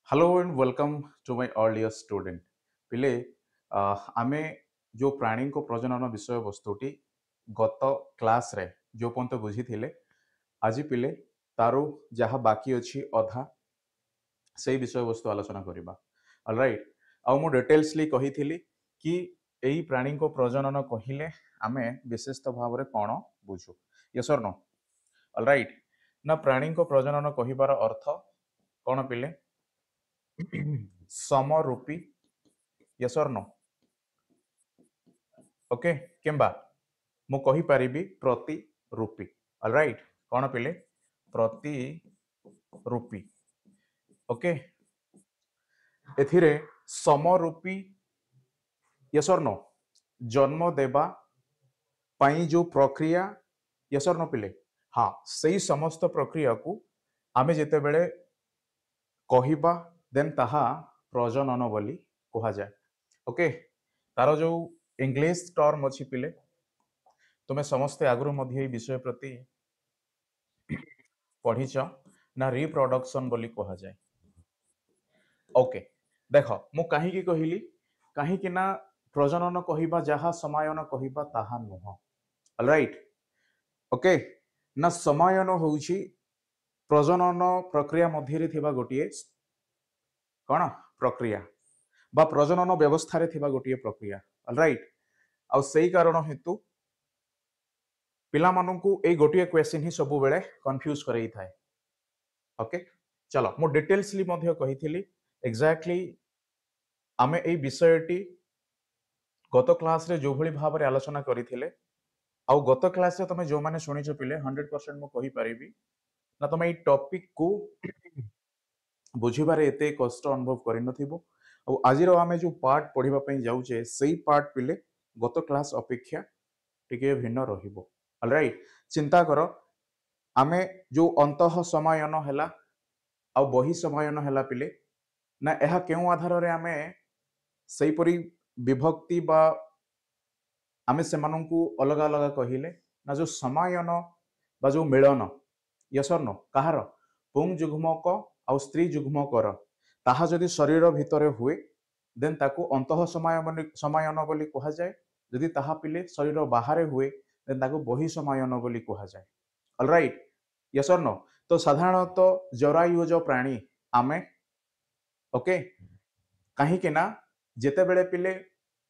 Hello and welcome to my earlier student पिले आमे जो प्राणी को प्रजनन विषय वस्तुटी गत क्लास रे जो पर्यंत बुझी थिले आज पिले तारो जहाँ बाकी अच्छी अधा से विषय वस्तु आलोचना करबा ऑलराइट आउ मु डिटेल्सली कही थिली कि एई प्राणी को प्रजनन कहिले आमे विशेषत भाव रे कोन बुझू यस और नो ऑलराइट ना प्राणी को प्रजनन कहिबार अर्थ कोन पिले समरूपी यस और नो ओके किंबा मु कहि परिबी प्रतिरूपी ऑलराइट कोन पिले प्रतिरूपी ओके एथिरे समरूपी यस और नो जन्म देबा पाई जो प्रक्रिया यस और नो पिले हाँ सही समस्त प्रक्रिया को आमे जेते बेले कहिबा देन ताहा प्रजनन बोली कहा जाए ओके तार जो इंग्लिश टर्म अच्छी पिले तुम्हें समस्ते आगु मध्य विषय प्रति पढ़ीच ना रिप्रोडक्शन बोली कहा जाए ओके देख मु कहीं कहली कहीं ना प्रजनन कहवा जहाँ समायन कहवा ताहा नुह ऑलराइट ओके ना समायन होउछि प्रजनन प्रक्रिया मध्य थिबा गोटिए कौन प्रक्रिया बा प्रजनन व्यवस्था रे थिबा गोटिए प्रक्रिया ऑलराइट आ सही कारण हेतु पिला माननकु ए गोटिए क्वेश्चन ही सब बेले कंफ्यूज करई थाए ओके चलो मु डिटेल्सली मध्य कहिथिली एग्जैक्टली आमे ए विषयटी गत क्लास रे जो भली भाव रे आलोचना करिथिले आउ गत क्लास रे तमे जो माने सुनिछ पिले 100% मु कहि परिबी ना तमे ए टॉपिक को बुझिबारे एते कष्ट अनुभव करि नथिबो आउ आजिरो आमे जो पार्ट पढिबा पई जाउचे सेही पार्ट पिले गत क्लास अपेक्षा टिके भिन्न रहिबो ऑलराइट चिंता करो आमे जो अंतः समायन हैला आ बहि समायन हैला पिले ना एहा केउ आधार रे आमे सही परी विभक्ति बा आमे सेमानंकु अलग अलग कहिले ना जो समायन बा जो मिलन यस और नो कहार पुंग जुग्मक आ स्त्री जुग्मकर ताहा जदि शरीर भितरे हुए देन ताकू अंतः समायन बोली कहा जाए जदि ताहा पिले शरीर बाहर हुए देन ताकू बहि समायन बोली कहा जाए ऑलराइट यस और नो तो साधारणतः जरायुज प्राणी आमे ओके कहीं कि ना जेते बेले पिले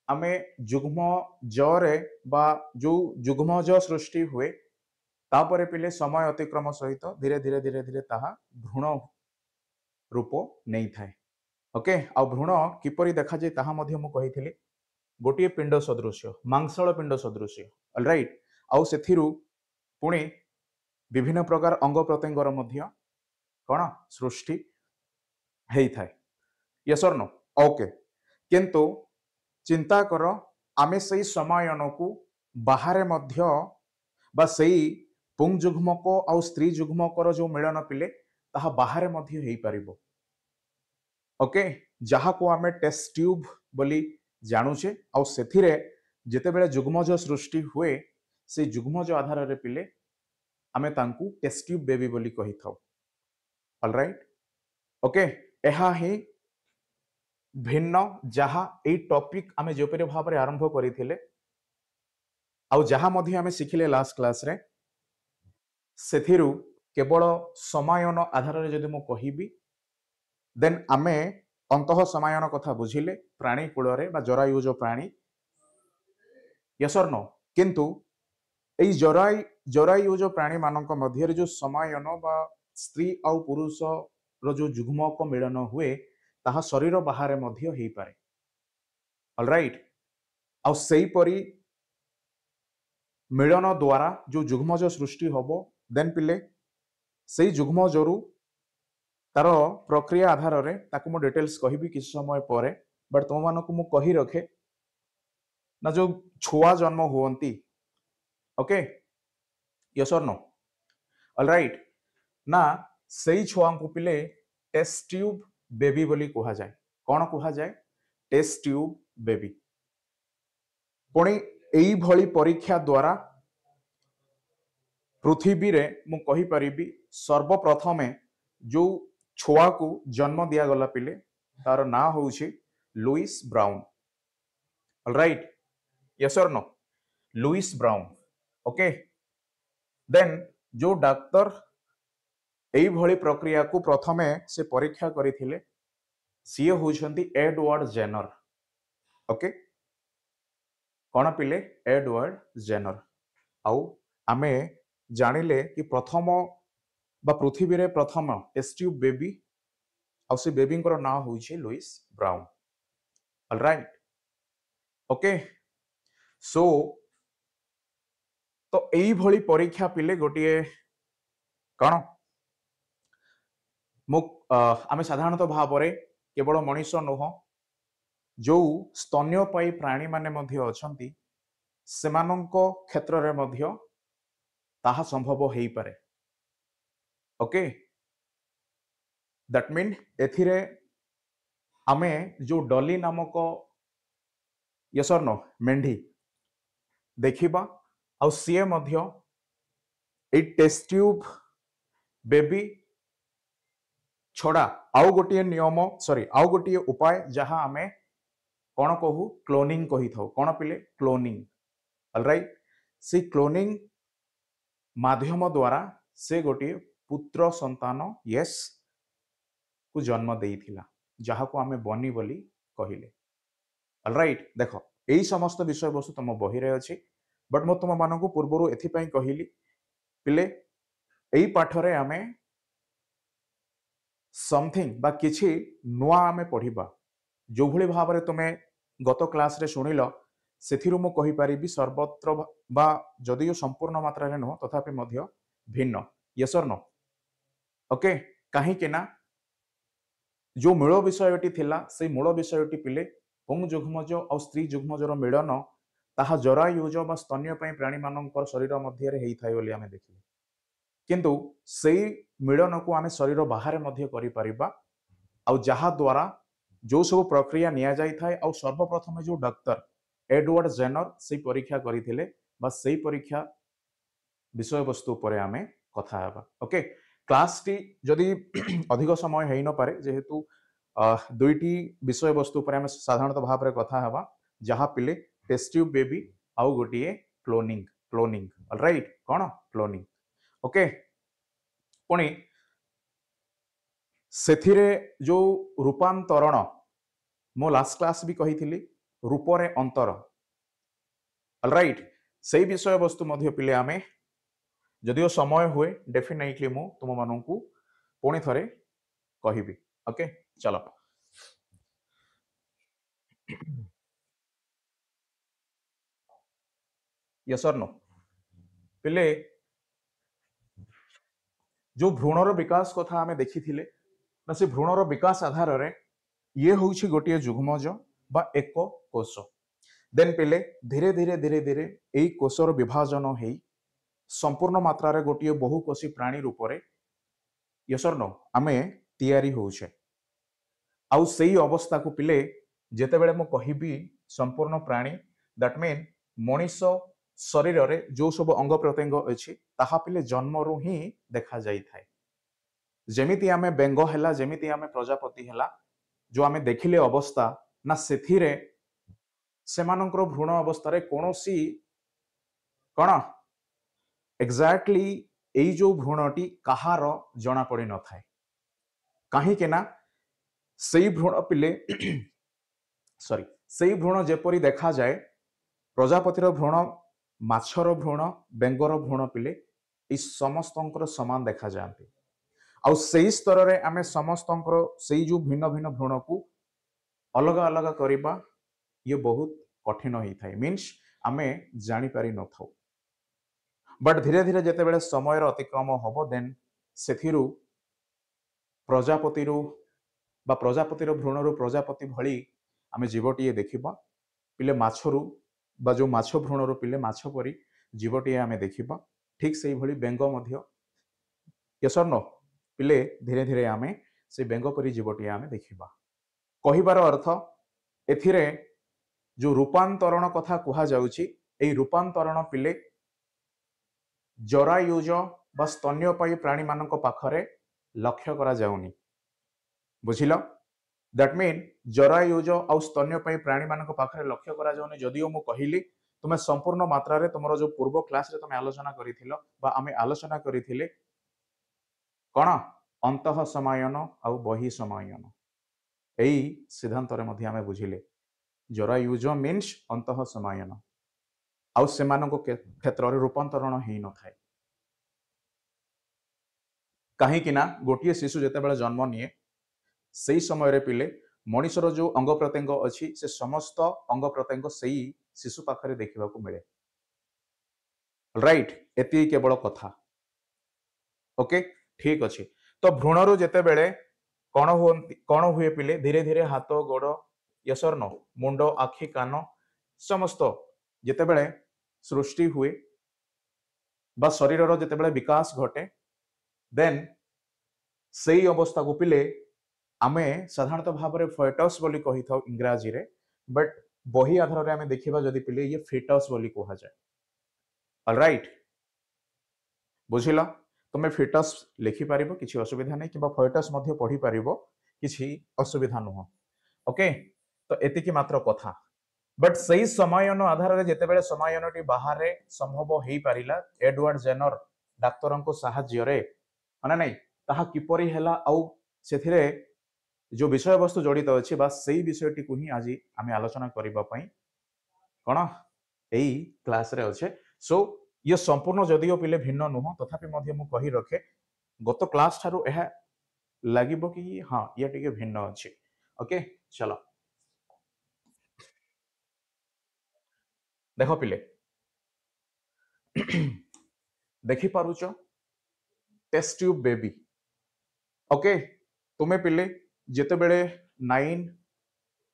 आमे जुग्म जरे बा जो जुग्म ज सृष्टि हुए तापरे पिले समय अतिक्रम सहित धीरे धीरे धीरे धीरे ताहा भ्रूण रूप नहीं थाए ओके आ भ्रूण किपरि देखा जाए ताहा मध्य मु कहिथिली गोटिए पिंड सदृश मांसल पिंड सदृश ऑलराइट आउ सेथिरु पुणी विभिन्न प्रकार अंग प्रत्यंगर मध्य कौन सृष्टि हेई थाए यस और नो ओके किंतु चिंता कर आमे सही समायन को बाहर मध्य बा सही पुंग जुग्मक आ स्त्री जुग्मकर जो मिलन पिले ताहा बाहर मध्य हेई परिबो ओके जहा को आमे टेस्ट ट्यूब बोली जानुचे आ सेथिरे जेतेबेले जुग्मज सृष्टि हुए से जुग्मज आधार रे पिले आमे तांकू टेस्ट ट्यूब बेबी बोली कहि थाउ ऑलराइट ओके एहा ही भिन्न जहा ए टॉपिक आमे जेपरि भाव रे आरंभ करिथिले आ जहा मध्य आमे सिखिले लास्ट क्लास रे सेथिरु केवल समायन आधार रे जदि मु कहिबी देन आमे अंतः समायन कथा बुझिले प्राणी कूल रे बा जरायुज प्राणी यस और नो किंतु एई जरायुज प्राणी मानक मध्य जो समायन बा स्त्री आउ पुरुष रो जो जुग्मक मिलन हुए ताहा शरीर बाहर मध्य हेई पारे ऑलराइट आउ सेही परी मिलन द्वारा जो जुग्मज सृष्टि होबो देन पिले सेही जुग्मजरु तार प्रक्रिया आधार रे ताकू मु डिटेल्स कहिबी किछ समय परे बट तुम मानकू मु कहि रखे ना जो छुआ जन्म हुवंती ओके यस और नो ऑलराइट ना सही छुआ को पिले टेस्ट ट्यूब बेबी बोली कहा जाए कौन कहा जाए टेस्ट ट्यूब बेबी पुणी एई भली परीक्षा द्वारा पृथ्वी रे मु कहि परिबी सर्वप्रथमे जो छुआ को जन्म दिया गला पिले तार ना होउछि लुइस ब्राउन। ऑलराइट, यस और no? Louise Brown. Okay, then जो डाक्तर एई भली प्रक्रिया को प्रथमे से परीक्षा करिथिले सीए होउछंती एडवर्ड जेनर। ओके, कौन पिले? Edward Jenner. आउ आमे जानिले कि प्रथम बा पृथ्वी रे प्रथम टेस्ट ट्यूब बेबी आउ से बेबी को ना होउछि लुइस ब्राउन। ऑलराइट, ओके, सो तो एई भली परीक्षा पिले गोटिए कौन आमे साधारणतः भावरे केवल मनीष नुह जो स्तन्यपायी प्राणी माने मध्य अछंती सेमानंको क्षेत्र रे मध्य ताहा संभव हेई पारे। ओके, दैट मीन एथिरे आमे जो डॉली नामक यस और नो मेंढी देखिबा आउ सीए मध्य ए टेस्ट ट्यूब बेबी छड़ा आउ गोटिए नियम सॉरी आउ गोटिए उपाय जहां आमे कौन कहू क्लोनिंग कही थाउ। कौन पिले? क्लोनिंग। ऑलराइट, सी क्लोनिंग माध्यम द्वारा से गोटिए पुत्र संतान यस को जन्म देइथिला जहाँ को आमे बनी बोली कहिले। ऑलराइट, देखो एई समस्त विषय वस्तु तुम बही रे अछि, बट मो तुम मानकु पूर्वरु एथि पई कहिली पिले एई पाठरे आमे समथिंग बा किछि नुआ आमे पढ़िबा जो भली भाबरे तुमे गत क्लास रे सुनिल सेथिरु मो कहि परिबी सर्वत्र बा जदियो संपूर्ण मात्रा रे न तथापि मध्य भिन्न। यस और नो? ओके, काहे कि ना जो मूल विषयटी थिला से मूल विषयटी पिले पुंग जुग्मज और स्त्री जुग्मजर मिलन ताहा जरायुज बा स्तन्यपायी प्राणी मानकर शरीर मध्य रे हेई थाय बोली आमे देखिले, किंतु सेई मिलन को आमे शरीर बाहर मध्य करि परिबा आउ जहा द्वारा जो सब प्रक्रिया निया जाई थाय आउ सर्वप्रथम जो डॉक्टर एडवर्ड जेनर से परीक्षा करिथिले बा सेई परीक्षा विषय वस्तु उपरे आमे कथा हेबा। ओके, क्लास टी जदि अधिक समय हेई न पारे जेहेतु दुईटी विषय वस्तु पर आमे साधारणतः भाव रे कथा हेबा जहा पिले टेस्ट ट्यूब बेबी आउ गोटिए क्लोनिंग। क्लोनिंग, ऑलराइट, कौन क्लोनिंग। ओके, पुणी सेथिरे जो रूपांतरण मो लास्ट क्लास भी कही थी रूपरे अंतर। ऑलराइट, से विषय वस्तु मध्य पिले आमे जदियो समय हुए डेफिनेटली मु तुम मानू पुणी थरे कहिबी। ओके, चलो यस और नो? पिले जो भ्रूणर विकास कथा आमे देखी थिले ना से भ्रूणर विकास आधार रे ये होउछि गोटिए जुग्मज बा एक कोष। देन पिले धीरे धीरे धीरे धीरे एई कोषर विभाजन हेई संपूर्ण मात्रा रे गोटिए बहुकोषी प्राणी रूप रे यस और नो आमे तैयारी होउछे। आउ सेई अवस्था को पिले जेते बेले मो कहिबी संपूर्ण प्राणी दैट मीन मनीष शरीर रे जो सब अंग प्रत्यंग अछि ताहा पिले जन्म रु ही देखा जाई थाए। जेमिति आमे बेंग हैला जेमिति आमे प्रजापति हैला जो आमे देखिले अवस्था ना सेथिरे सेमानंकर भ्रूण अवस्था रे कोनोसी कण एक्जाक्टली एई जो भ्रूणटी कहार जना पड़ी न थाए। काहे के ना सेई भ्रूण पिले सॉरी सेई भ्रूण जेपरि देखा जाए प्रजापतिर भ्रूण माछर भ्रूण बेंगर भ्रूण पिले ई समस्तंकर समान देखा जाते। आउ सेई स्तर रे आमे समस्तंकर सेई जो भिन्न भिन्न भ्रूण को अलग अलग करिबा ये बहुत कठिन होई थाए। मीन्स आमे जानी पारि न थाउ, बट धीरे धीरे जेते बेले समय अतिक्रम हबो देन सेथिरु प्रजापतिर बा प्रजापतिर भ्रूणरू प्रजापति भली आमे जीवटीए देखिबा पिले माछरू बा जो माछ भ्रूणरू पिले माछ परी जीवटीए आमे देखिबा। ठीक से भली बेंग मध्य यस और नो पिले धीरे धीरे आमे से बेंग परी जीवटीए आमे देखिबा। कहिबार अर्थ एथिरे जो रूपांतरण कथा कुहा जाउछि एई रूपांतरण पिले जरायुज बा स्तन्यपायी प्राणी मानक पाखरे लक्ष्य करा जाउनी। बुझिल दैट मीन जरायुज आउ स्तन्यपायी प्राणी मान पाखे लक्ष्य करा जाउनी जदिओ मु कहिली तुमे संपूर्ण मात्रा रे तुमरो जो पूर्व क्लास रे तुमे आलोचना करिथिलो बा आमे आलोचना करिथिले कोन अंतः समायन आउ बहि समायन एई सिद्धांत रे मध्ये आमे बुझिले जरायुज मीन्स अंतः समायन आउ सेमानको क्षेत्र रे रूपांतरण हेई न थाए कहीं कि ना गोटे शिशु जिते जन्म निए से समय रे पिले मनीषर जो अंग प्रत्यंग अच्छी से समस्त अंग प्रत्यंग से शिशु पाखे देखा मिले राइट एति केवल कथा ओके ठीक अच्छे तो भ्रूण जिते बड़े कौन हुए पिले धीरे धीरे हाथ गोड़ यसर न मुंड आखि कान समस्त जिते बड़े सृष्टि हुए बा शरीर जिते बड़े विकास घटे देन से अवस्था को पिले आमे साधारणतः भाव में फेटस बोली कही था इंग्राजी रे बट बही आधार रे आमे देखिबा जदि पिले ये फेटस बोली कहा जाए ऑलराइट बुझिला तुमे फेटस लिखि पारिबो किछि असुविधा नै किबा फेटस मध्ये पढ़ी पारिबो किछि असुविधा नुह ओके तो एतिकी मात्र कथा बट सही समायन आधार रे जेते बेले समायनटी बाहर रे संभव हेई पारिला एडवर्ड जेनर डाक्तरन को सहाय्य रे माने नै ताहा किपरि हेला आउ सेथिरे जो विषय वस्तु जड़ित अच्छे बा से विषयटी को ही आज आम आलोचना करने कौन यही क्लास रे अच्छे सो ये संपूर्ण जदिओ पिले भिन्न नुह तथापि मु कही रखे गत क्लास ठारू यह लगे कि हाँ ये टिके भिन्न अच्छे ओके चलो देख पिले देखि पारुच टेस्ट ट्यूब बेबी ओके तुम्हें पिले जिते बड़े 9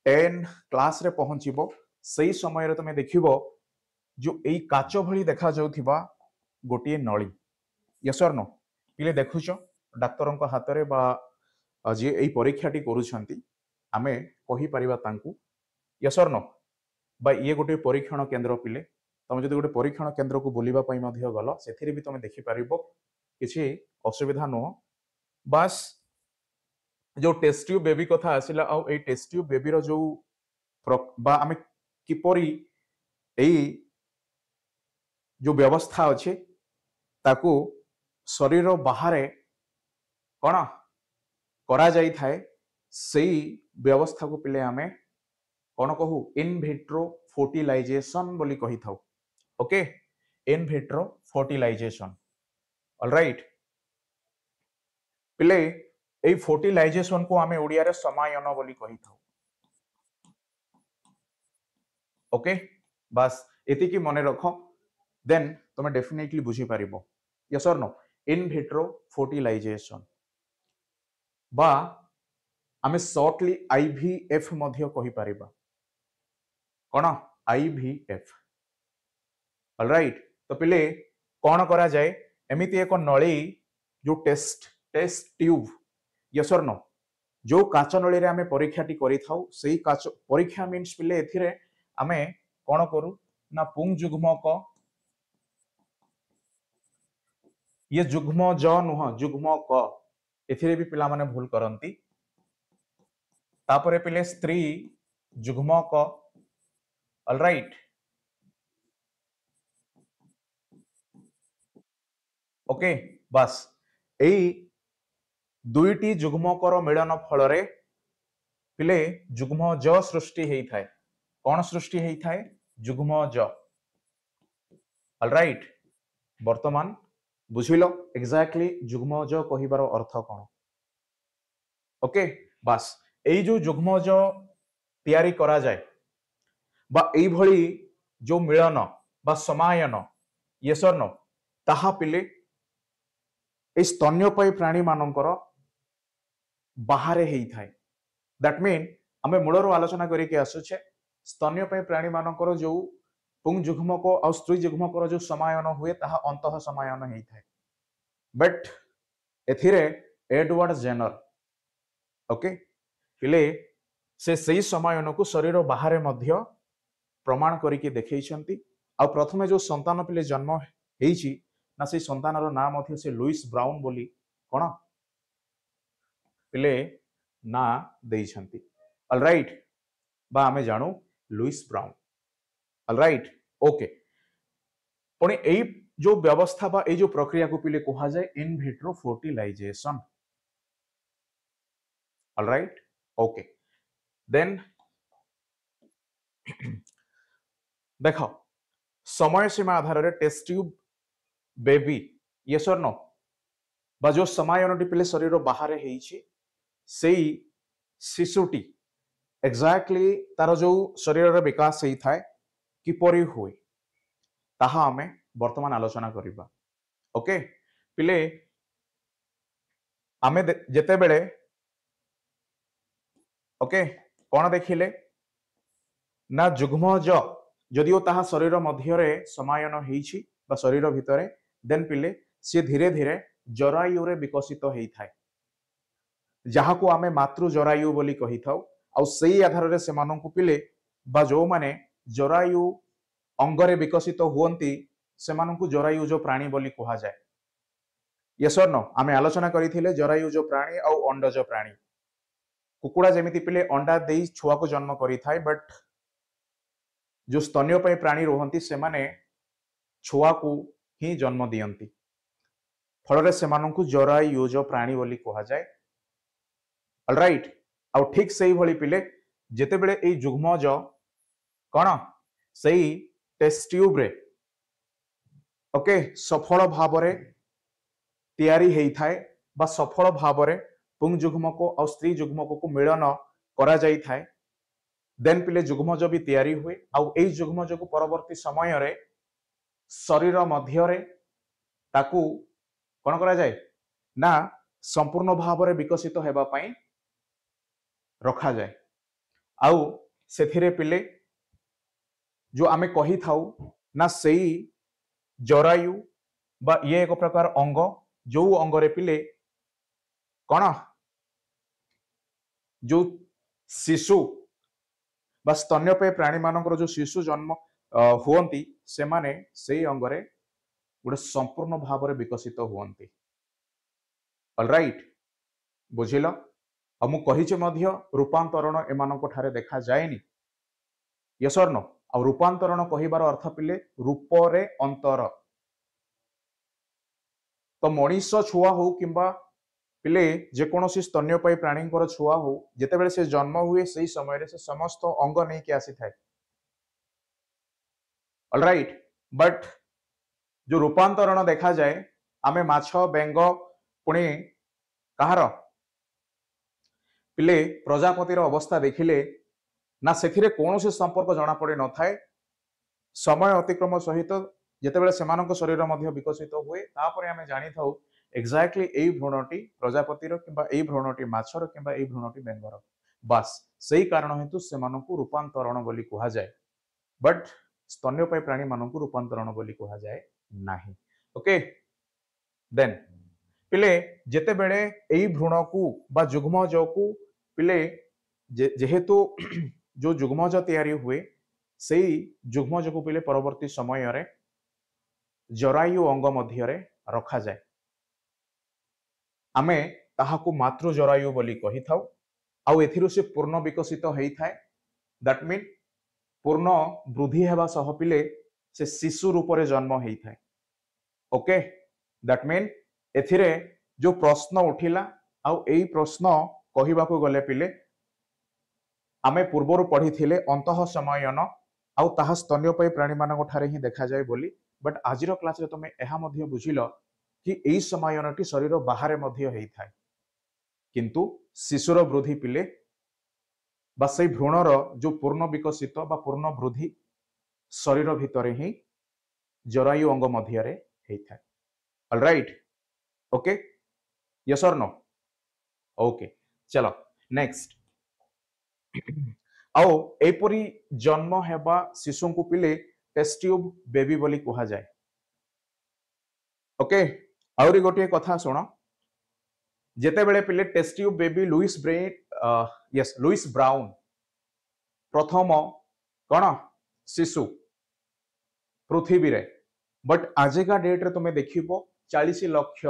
10 क्लास रे पहुंचीबो सही समय रे तुम देखिबो जो एई काच भली देखा जाउथिबा गोटिए नली यस और नो पिले देखुछ डाक्तरन को हाथ रे बा जे एई परीक्षाटी करूछंती आमे कहि परिबा तांकू यस और नो बा ये गोटे परीक्षण केंद्र पिले तुम जदि गोटे परीक्षण केंद्र को बुलिबा पई मध्य गल सेथिरे भी तुम देखि परिबो किछि असुविधा नो बस जो टेस्ट ट्यूब बेबी कथा आसिला आ ए टेस्ट ट्यूब बेबी रो जो बा आमे किपरि एई जो व्यवस्था अच्छे ताकू शरीर बाहर कौन करा जाई थाए सही व्यवस्था को पिले आमे कौन कहू इन विट्रो फर्टिलाइजेशन बोली कही थाउ okay in vitro fertilisation alright पिले ए फर्टिलाइजेशन को आमे ओडिया रे समायन बोली कही थाउ ओके बस एति की मने रखो देन तुम डेफिनेटली बुझी पारिबो यस और नो इन विट्रो फर्टिलाइजेशन बा आमे शॉर्टली आईवीएफ मध्य कहि पारिबा कोन आईवीएफ ऑलराइट तो पिले कोन करा जाए एमिति एक नळी जो टेस्ट ट्यूब यस और नो जो काच नळी रे आमे परीक्षाटी करि थाउ सेही काच परीक्षा मीन्स पिले एथिरे आमे कोन करू ना पुंग जुग्मक ये जुग्म ज नुह जुग्म क एथिरे भी पिला माने भूल करंती तापरे पिले स्त्री जुग्म क ऑलराइट ओके बस एई दुईटी जुग्मकर मिलन फल रे पिले जुग्म ज सृष्टि हेई थाए कौन सृष्टि हेई थाए जुग्म ज ऑलराइट वर्तमान बुझिलो एग्जैक्टली जुग्म ज कहिबार अर्थ कौन ओके बस एई जो जुग्म ज तैयारी करा जाए बा एई भली जो मिलन बा समायन यस और नो ताहा पिले ए स्तन्यपायी प्राणी मानकर बाहरे हेई थाए दैट मीन आमे मूलर आलोचना करके आसुचे स्तन्यपायी प्राणी मानकर जो पुंग जुग्मक और स्त्री जुग्मकर जो समायन हुए ताहा अंतः समायन हेई थाए बट एथिरे एडवर्ड जेनर ओके पिले से सही समायन को शरीर बाहर मध्य प्रमाण करके देखैछंती आ प्रथमे जो संतान पिले जन्म हेइछि ना से संतानर नाम मध्य से लुइस ब्राउन बोली कोन पिले ना देइछंती ऑलराइट बा आमे जानू लुइस ब्राउन ऑलराइट ओके पुणी एई जो व्यवस्था बा एई जो प्रक्रिया को पिले कहा जाए in vitro fertilisation alright okay then देखो समय सीमा आधार रे टेस्ट ट्यूब बेबी यस और नो बा जो समायनटी पिले शरीर बाहर हेइछि सेई शिशुटी एग्जैक्टली तार जो शरीर रे विकास हेई थाए किपरि हुए ताहा आमे वर्तमान आलोचना करिबा ओके पिले आमे जेते बेले ओके कोन देखिले ना जुग्मज जदिओ ताहा शरीर मध्यरे समायन हेइछि बा शरीर भितरे देन पिले से धीरे धीरे जरायु रे विकसित हेई थाए जहाँ को आमे मातृ जरायु बोली कही थाउ आउ सेई आधार रे सेमानंकु पिले बा जो माने जरायु अंगरे विकसित हुअंती सेमानंकु जरायुज प्राणी बोली कहा जाए यस और नो आमे आलोचना करिथिले जरायुज प्राणी आउ अंडज प्राणी कुकुड़ा जेमिति पिले अंडा देई छुआ को जन्म करि थाए बट जो स्तन्यपायी प्राणी रहंती सेमाने छुआ को ही जन्म दियंती फलरे सेमानंकु जरायुज प्राणी बोली कहा जाए ऑलराइट आउ ठीक सेही भली पिले जेते बेले एई जुग्मज कोन सेही टेस्ट ट्यूब रे ओके सफल भावरे तैयारी हेई थाए बा सफल भावरे पुंग जुग्मक और स्त्री जुग्मक को मिलन करा जाई थाए देन पिले जुग्मज भी तैयारी हुए आउ एई जुग्मज को परवर्ती समय रे शरीर मध्य रे ताकू कोन करा जाए ना संपूर्ण भावरे विकसित हेबा पई रखा जाए आउ सेथिरे पिले जो आमे कही थाउ ना सेई जरायु बा ये एक प्रकार अंग जो अंगरे पिले कौन जो शिशु बा स्तन्यपायी प्राणी मानकर जो शिशु जन्म हुअंती से माने सेई अंगरे गोटे संपूर्ण भाव में विकसित हुअंती ऑलराइट बुझिल आ मु कहिचे मध्य रूपांतरण एमानक ठारे देखा जाएनी यस और नो आ रूपांतरण कहिबार अर्थ पिले रूप रे अंतर तो मनीष छुआ हो किंबा पिले जेकोसी स्तन्यपायी प्राणी छुआ हो जिते से जन्म हुए से समय से समस्त अंग नहीं कि आसी थाए ऑलराइट बट जो रूपांतरण देखा जाए आमे माछ बेंग पुणी कहार पिले प्रजापतिर अवस्था देखिले ना सेथिरे कौन संपर्क जना पड़े न थाए समय अतिक्रम सहित जितेबाला सेमानक शरीर मध्य विकसित हुए तापर आमे जानी थाउ एक्जाक्टली एई भ्रूणटी प्रजापतिर किंबा एई भ्रूणटी माछर किंबा एई भ्रूणटी बेंगर बस सही कारण हेतु सेमानकु रूपांतरण बोली कहा जाए बट स्तन्यपायी प्राणी मानकु रूपांतरण बोली कहा जाए नाही ओके देन पिले जेते बेले एई भ्रूणकु बा जुग्मज को पिले जेहेतु जो जुग्मज तैयारी हुए सेई जुग्मज को पिले परवर्ती समय रे जरायु अंग मध्य रे रखा जाए आमे ताहाकु मातृ जरायु बोली कही थाउ आउ एथिरु से पूर्ण विकसित हेई थाए दैट मीन पूर्ण वृद्धि हेबा सह पिले से शिशु रूप रे जन्म हेई थाए ओके दैट मीन एथिरे जो प्रश्न उठिला आउ एई प्रश्न कहिबाकु गले पिले आमे पूर्वरु पढ़ी थिले अंतः समायन आउ ताहा स्तन्यपायी प्राणी मानक ठारे ही देखा जाए बोली बट आजिर क्लास रे तमे एहा मध्य बुझिलो कि एई समायनटी शरीर बाहर मध्य हेई थाए किंतु शिशुर वृद्धि पिले बा सेई भ्रूणर जो पूर्ण विकसित बा पूर्ण वृद्धि शरीर भितरे ही जरायु अंग मध्य रे हेई थाए ऑलराइट ओके यस और नो ओके चलो नेक्स्ट आओ एपरी जन्म हेबा शिशु को पिले टेस्ट ट्यूब बेबी बोली कहा जाए ओके आउरी गोटे कथा सुन जेते बेले पिले test tube baby Louise Brown प्रथम कौन शिशु पृथ्वी रे बट आजिका डेट रे तुम देखिबो 40 लाख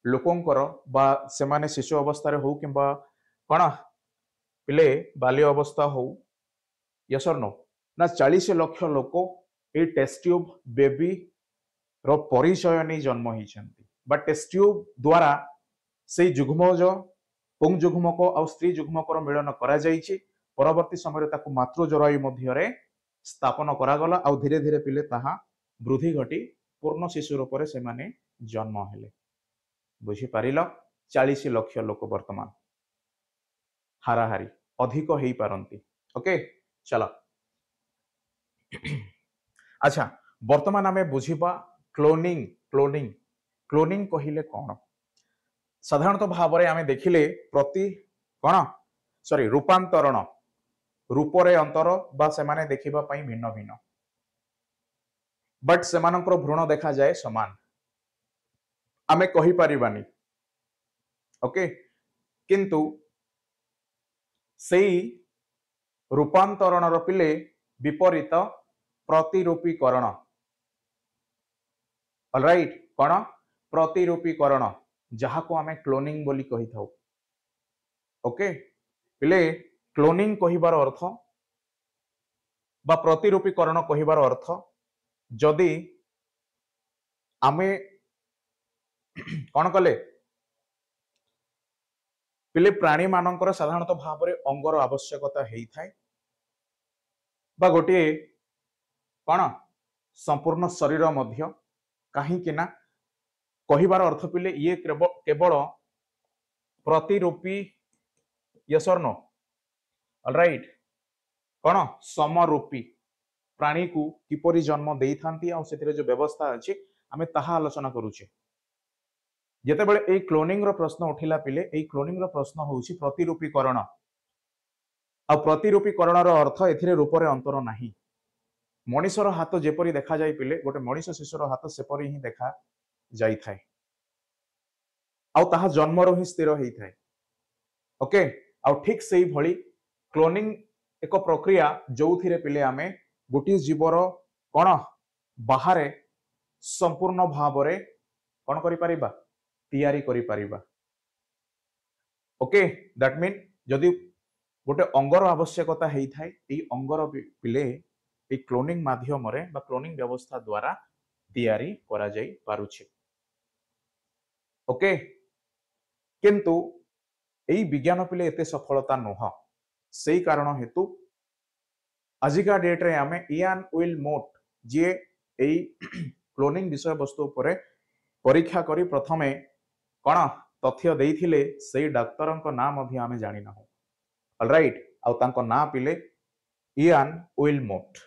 ଲୋକଙ୍କର बा सेमाने शिशु अवस्था हो कि कौन पिले बाल्य अवस्था हो यस और नो ना 40 लाख लोक ये टेस्ट ट्यूब बेबी रो परिचय नहीं जन्म होती टेस्ट ट्यूब द्वारा से जुग्मज पुंग जुग्मक आ स्त्री जुग्मक मिलन करा परवर्ती समय ताकू मातृ जरायु मध्य स्थापन करागला आ धीरे धीरे पिले ताहा वृद्धि घटी पूर्ण शिशु रूप से माने जन्म हेले बुझीपार 40 लाख लोक वर्तमान हाराहारी अधिक हो पारंती ओके चलो अच्छा वर्तमान आमे बुझिबा क्लोनिंग क्लोनिंग क्लोनिंग कहिले कौन साधारणतः भाव में आमे देखिले प्रति कौन सॉरी रूपांतरण रूपरे अंतर बा सेमाने देखिबा पई भिन्न भिन्न बट सेमानकर भ्रूण देखा जाए समान आमे कहि परिबानी ओके किंतु सेई रूपांतरण पिले विपरीत प्रतिरूपीकरण ऑलराइट कौन प्रतिरूपीकरण जहाँ को आमे क्लोनिंग बोली कही थाउ ओके पिले क्लोनिंग कहिबार अर्थ बा प्रतिरूपीकरण कहिबार अर्थ जदि आमे कौन कले पिले प्राणी मानकर साधारणतः भाव में अंगर आवश्यकता होता है बा गोटे कौन संपूर्ण शरीर मध्य कहीं कहिबार अर्थ पिले ये केवल प्रतिरूपी यस और नो ऑलराइट कौन समरूपी प्राणी को किपरि जन्म दे थांती आ सेतिरे जो व्यवस्था अछि आमे ताहा आलोचना करूचे जेतेबेले ए क्लोनिंग रो प्रश्न उठिला पिले ए क्लोनिंग रो प्रश्न होउछि प्रतिरूपीकरण आ प्रतिरूपीकरण रो अर्थ एथिरे रूपरे अंतर नाही मनीषर हाथ जेपरी देखा जाय पिले गोटे मनीष शिशुर हाथ सेपरी ही देखा जाई थाए आ ताहा जन्मरो ही स्थिर होई थाए ओके आ ठीक सेही भली क्लोनिंग एक प्रक्रिया जोथिरे पिले आमे गोटे जीवर कौन बाहर संपूर्ण भाव रे कौन करि परिबा तैयारी करि परिबा ओके दैट मीन जदि गोटे अंगर आवश्यकता हेई थाए ए अंगर पिले ए क्लोनिंग माध्यम रे बा क्लोनिंग व्यवस्था द्वारा तैयारी करा जाई पारुछि ओके किंतु एई विज्ञान पिले एते सफलता नोह सेई कारण हेतु आजिका डेट रे आमे इयान विल मोट जे एई क्लोनिंग विषय वस्तु उपरे परीक्षा करी प्रथमे कौन तथ्य देइथिले सेई डाक्तरक ना मध्य आमे जानि ना ऑलराइट आ तांको ना पिले इयान विल मोट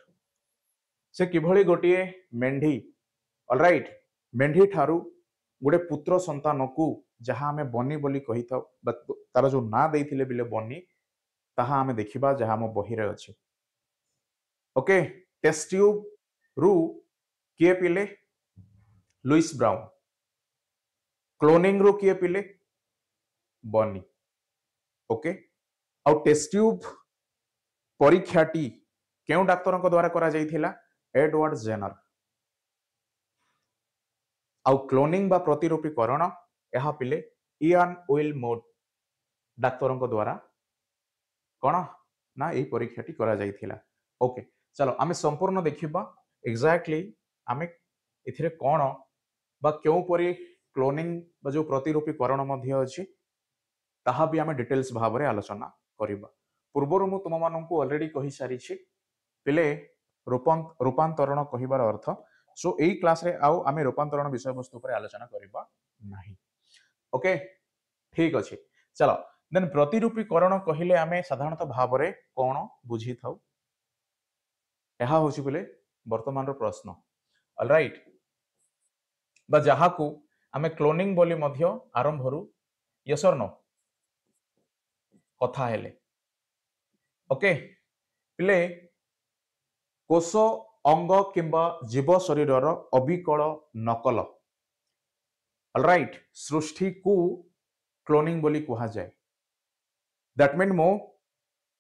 से किभली गोटिए मेंढी ऑलराइट मेंढी ठारू गोटे पुत्र संतान को जहाँ आमे बनी बोली कही था तार जो ना देइथिले बिले बनी ताहा आमे देखिबा जहाँ हम बही रे अछि ओके टेस्ट ट्यूब रु किए पिले लुइस ब्राउन क्लोनिंग रु किए पिले बनी ओके आ टेस्ट ट्यूब परीक्षाटी केउ डाक्तर द्वारा करा जाइथिला एडवर्ड जेनर आ क्लोनिंग बा प्रतिरूपीकरण यह पिले इयान विल मोट डाक्तर द्वारा कौन ना यही परीक्षाटी करा जाइथिला ओके चलो आमे संपूर्ण देखिबा एग्जैक्टली आमे इथिरे कौन बा क्यों परी क्लोनिंग बा जो प्रतिरूपीकरण मध्य अछि ताहा भी आमे डिटेल्स भाव में आलोचना करिबा पूर्वरु मु तुम माननकु ऑलरेडी कहि सारी छी पिले रूपांतरण कहिबार अर्थ सो एई क्लास रे आउ आमे रूपांतरण विषय वस्तु पर आलोचना करिबा नाही ओके ठीक अछि चलो देन प्रतिरूपीकरण कहिले आमे साधारणतः भाव में कौन बुझी थाउ यह होछि बोले वर्तमान रो प्रश्न ऑलराइट बा जहा को आमे क्लोनिंग बोली मध्य आरंभ रु यस और नो कथा हेले ओके पिले कोष अंग किंबा जीव शरीर अविकल नकल ऑलराइट सृष्टि को क्लोनिंग बोली कहा जाए दैट मीन मो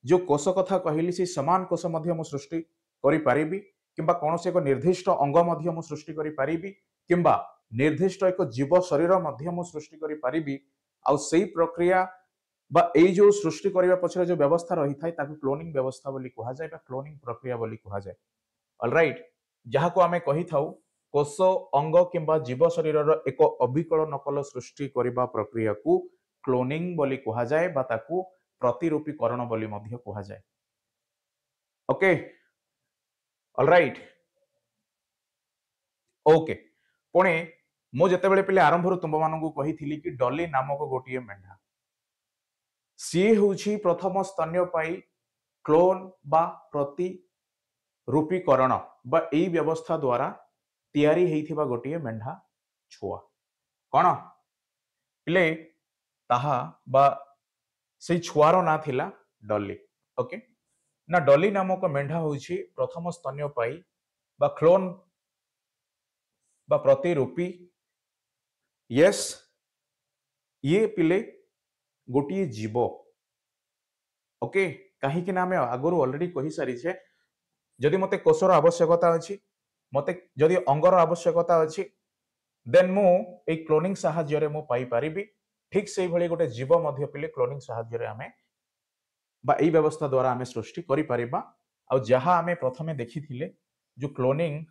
जो कोष कथा कहली से समान कोष मध्य मु सृष्टि करि पारिबी किंबा कौन से एक निर्दिष्ट अंग मध्य मु सृष्टि करि पारिबी किंबा निर्दिष्ट एक जीव शरीर मध्य मु सृष्टि करि परिबी आ सेही प्रक्रिया बा एई जो सृष्टि करिवा पछरे जो व्यवस्था रही थाए ताकू क्लोनिंग व्यवस्था बोली कहा जाय बा क्लोनिंग प्रक्रिया बोली कहा जाय ऑलराइट जहाँ को आमे कहि थाउ कोष अंग किंबा जीव शरीर एक अविकल नकल सृष्टि करिबा प्रक्रिया को क्लोनिंग बोली कहा जाय बा ताकू प्रतिरूपीकरण बोली मध्य कहा जाय ओके ऑलराइट ओके पुणे मु जेतेबेले पिले आरंभରୁ तुम मानकु कहिथिली कि डॉली नामक गोटिए मेंढा सी होउछि प्रथम स्तन्यपायी क्लोन बा प्रतिरूपीकरण बा एई व्यवस्था द्वारा तैयारी हेइथिबा गोटिए मेंढा छुआ कोन पिले ताहा बा से छुआर ना थिला डॉली ओके ना डॉली नामक मेंढा होउछि प्रथम स्तन्यपायी बा क्लोन बा प्रतिरूपी यस ये पिले गोटिए जीव ओके कहीं कि ना आम आगु ऑलरेडी कही सारी छे जदि मते कोषर आवश्यकता अछि मते जदि अंगर आवश्यकता अछि देन मु ए क्लोनिंग साहाय्य रे मु पाई परिबी ठीक से भली गोटे जीव मध्य पिले क्लोनिंग साहाय्य रे आमे बा एई व्यवस्था द्वारा आमे सृष्टि करि परिबा आ जहा आमे प्रथमे देखिथिले जो क्लोनिंग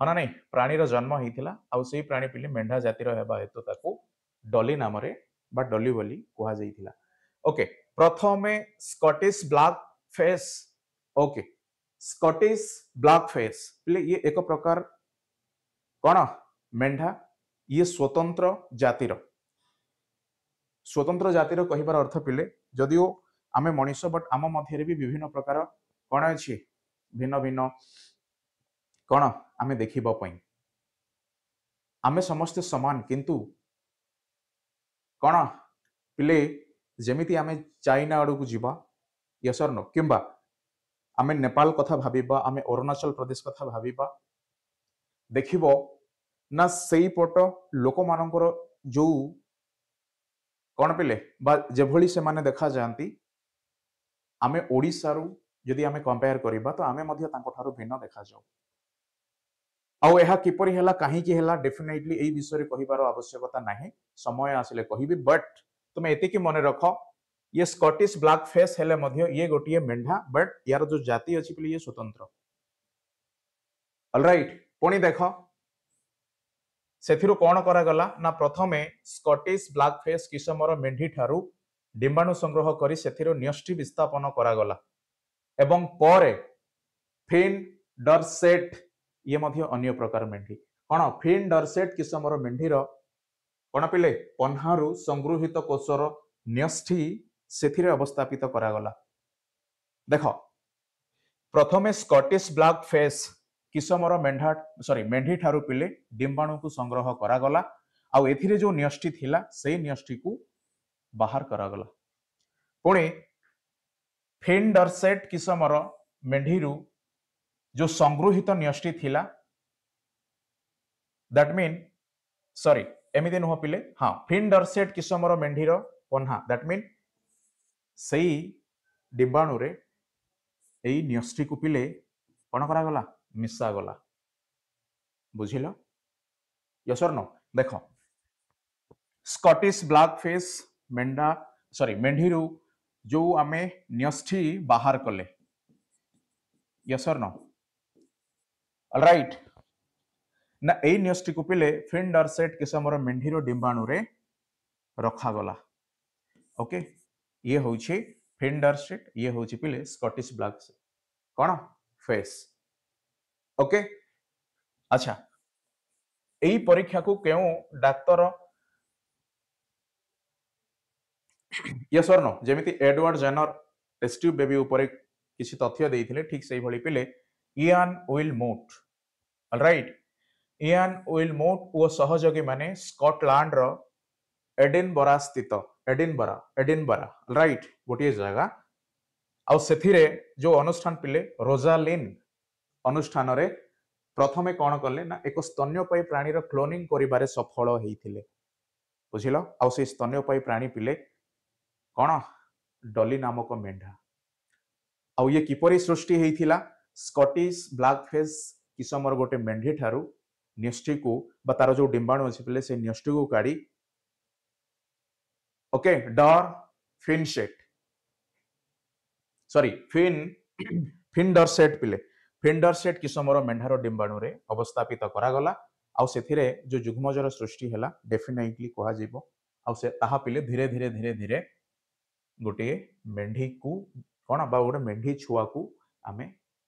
हना नहीं प्राणीर जन्म होता आउ से प्राणी पिले मेंढा जातिर हेबा हेतु ताकू डॉली नाम रे बा डॉली बोली कहा जाइथिला ओके प्रथमे Scottish black face okay Scottish black face पिले ये एक प्रकार कौन मेंढा ये स्वतंत्र जातिर कहिबार अर्थ पिले जदिओ आमे मनीष बट आम मध्य भी विभिन्न प्रकार कौन अछि भिन्न भिन्न कौन आमे देखिबा पई आमे समस्त समान किंतु कौन पिले जेमिति आमे चाइना आड़ू को जीवा यस और नो किंबा आमे नेपाल कथा भाबिबा आमे अरुणाचल प्रदेश कथा भाबिबा देखिबो ना सेई पट लोक मानकर जो कौन पिले बा जेभली से माने देखा जानती आमे ओडिसा रु यदि आमे कंपेयर करिबा तो आमे मध्य तांको थारु भिन्न देखा जाऊ आउ एहा किपरि हेला काहे कि हेला डेफिनेटली एई विषय रे कहिबार आवश्यकता नाही समय आसिले कहिबी बट तुमे एतिकी मने रखो ये स्कॉटिश ब्लैक फेस हेले मध्य ये गोटिए मेंढा बट यार जो जाति अछि पिले ये स्वतंत्र ऑलराइट पुणी देखो सेथिरु कोन करा गला ना प्रथमे स्कॉटिश ब्लैक फेस किसमर मेंढी ठारू डिंबाणु संग्रह करी सेथिरु न्यष्टि विस्थापन करा गला एवं परे फिन डरसेट ये मध्य अन्य प्रकार मेंढी कौन फिन डरसेट किसमर मेंढीर कौन पिले पन्हारु संगृहित कोषर न्यष्टि सेथिरे अवस्थापित करा गला देखो प्रथमे स्कॉटिश ब्लैक फेस किसमर मेंढा मेंढी ठारू पिले डिंबाणु को संग्रह करा गला आउ एथिरे जो न्यष्टि थिला सेई न्यष्टि को बाहर करा गला पुणी फिन डरसेट किसमर मेंढीरु जो संगृहित न्यष्टि थिला दैट मीन सॉरी एमिदे नुह पिले हाँ फिन डरसेट किसमर मेंढीर पन्हा दैट मीन सेई डिंबाणु रे एई न्यष्टि को पिले कौन करा गला मिसा गला बुझिल यस और नो देखो स्कॉटिश ब्लैक फेस मेंढा मेंढीरु जो आमे न्यष्टि बाहर कले यस और नो ऑलराइट ना एई न्यष्टि को पिले फिन डरसेट किसमर मेंढीर डिंबाणु रे रखा गला ओके ये होछि फिन डरसेट ये होछि पिले स्कॉटिश ब्लैक कौन फेस ओके अच्छा एई परीक्षा को केउ डाक्टर यस और नो जेमिति Edward Jenner test tube baby ऊपर किसी तथ्य देइथिले ठीक सेही भली पिले Ian Wilmut alright Ian Wilmut ओ सहयोगी माने स्कॉटलैंड रो एडिनबरा स्थित एडिनबरा राइट गोटे जगह आउ सेथिरे जो अनुष्ठान पिले रोजालिन अनुष्ठान रे प्रथमे कौन कले ना एक स्तन्यपायी प्राणीर क्लोनिंग करिबारे सफल हेइथिले बुझिलो आउ से स्तन्यपायी प्राणी पिले कौन डॉली नामक मेंढा आउ ये किपरि सृष्टि हेइथिला स्कॉटिश ब्लैक फेस किसमर गोटे मेंढी ठारू न्यष्टि को बा तार जो डिंबाणु अच्छी पिले से न्यष्टि को काढ़ी ओके डर फिन सेट सॉरी फिन फिंडर सेट पिले फिंडर सेट किसमर मेंढार डिंबाणु रे अवस्थापित करागला आउ से जो जुग्मजर सृष्टि है डेफिनेटली कह से ताहा पिले धीरे धीरे धीरे धीरे गोटे मेंढी को कौन बा गोटे मेंढी छुआ को आमे